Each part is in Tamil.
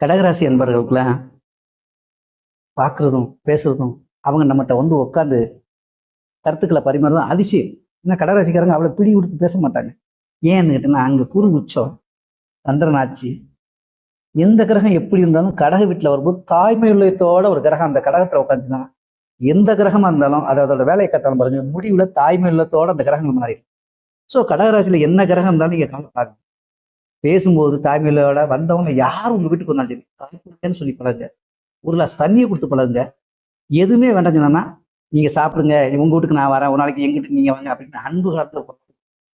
கடகராசி என்பவர்களுக்கெல்லாம் பார்க்குறதும் பேசுறதும் அவங்க நம்மகிட்ட வந்து உட்காந்து கருத்துக்களை பரிமாறதும் அதிசயம். ஏன்னா கடகராசிக்காரங்க அவ்வளோ பிடி கொடுத்து பேச மாட்டாங்க. ஏன்னு கேட்டீங்கன்னா அங்கே குரு உச்சம், சந்திரன் ஆட்சி. எந்த கிரகம் எப்படி இருந்தாலும் கடக வீட்டில் வரும்போது தாய்மை உள்ளத்தோட ஒரு கிரகம் அந்த கடகத்தில் உட்காந்துன்னா எந்த கிரகமாக இருந்தாலும் அதோட வேலையை கட்டாலும் பாருங்க, முடிவுல தாய்மை உள்ளத்தோட அந்த கிரகங்கள் மாறி. ஸோ கடகராசியில் என்ன கிரகம் இருந்தாலும் நீங்கள் கவலைப்படாது. பேசும்போது தாய்மையோட வந்தவங்க யார் உங்க வீட்டுக்கு வந்தாலும் சரி தாய்மைன்னு சொல்லி பழகுங்க. ஒரு கிளாஸ் தண்ணியை கொடுத்து பழகுங்க. எதுவுமே வேண்டாம் சொன்னா நீங்க சாப்பிடுங்க, உங்க வீட்டுக்கு நான் வரேன், ஒரு நாளைக்கு எங்க வீட்டுக்கு நீங்க வாங்க அப்படின்னு அன்பு காலத்துல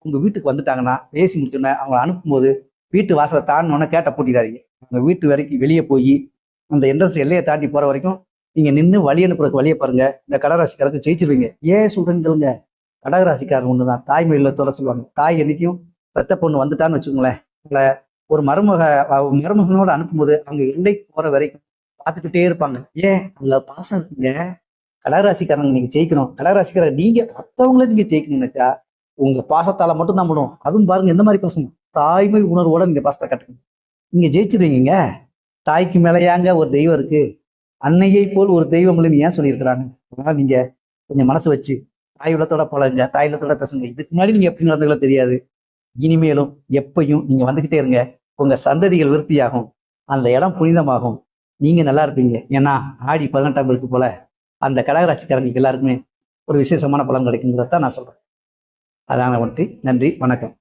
உங்க வீட்டுக்கு வந்துட்டாங்கன்னா பேசி முடிச்சோன்னே அவங்க அனுப்பும்போது வீட்டு வாசலை தாண்டினோன்னே கேட்ட பூட்டிடாதீங்க. அவங்க வீட்டு வரைக்கும் வெளியே போய் அந்த என்ட்ரன்ஸ் எல்லையை தாண்டி போற வரைக்கும் நீங்க நின்று வழி அனுப்புறதுக்கு வழியை பாருங்க. இந்த கடகராசிக்காரருக்கு ஜெயிச்சிருவீங்க. ஏன் சொல்றீங்க? கடகராசிக்காரன் ஒண்ணுதான் தாய்மை இல்லத்தோட சொல்லுவாங்க. தாய் என்னைக்கும் பெத்த பொண்ணு வந்துட்டான்னு வச்சுக்கோங்களேன், இல்லை ஒரு மருமகனோட அனுப்பும்போது அவங்க எல்லைக்கு போற வரைக்கும் பார்த்துக்கிட்டே இருப்பாங்க. ஏன் அதுல பாசம் இருக்குங்க. கடகராசிக்காரங்க நீங்க ஜெயிக்கணும். கடகராசிக்காரங்க நீங்க மற்றவங்கள நீங்க ஜெயிக்கணும்னுக்கா உங்க பாசத்தால மட்டும் தான் முடியும். அதுவும் பாருங்க எந்த மாதிரி பாசம், தாய்மை உணர்வோட நீங்க பாசத்தை கட்டுங்க. நீங்க ஜெயிச்சிருவீங்க. தாய்க்கு மேலையாங்க ஒரு தெய்வம் இருக்கு, அன்னையை போல் ஒரு தெய்வம் இல்லைன்னு ஏன் சொல்லியிருக்கிறாங்க. அதனால நீங்க கொஞ்சம் மனசு வச்சு தாய் உள்ளத்தோட பழகுங்க, தாய் உள்ளத்தோட பேசுங்க. இதுக்கு முன்னாடி நீங்க எப்படி நடந்துகளோ தெரியாது, இனிமேலும் எப்பயும் நீங்க வந்துகிட்டே இருங்க. உங்க சந்ததிகள் விருத்தியாகும், அந்த இடம் புனிதமாகும், நீங்க நல்லா இருப்பீங்க. ஏன்னா ஆடி 18ஆம் இருக்கு போல அந்த கடகராசிக்காரங்களுக்கு எல்லாருக்குமே ஒரு விசேஷமான பலன் கிடைக்குங்கிறத நான் சொல்றேன். அதான ஒன்றி. நன்றி, வணக்கம்.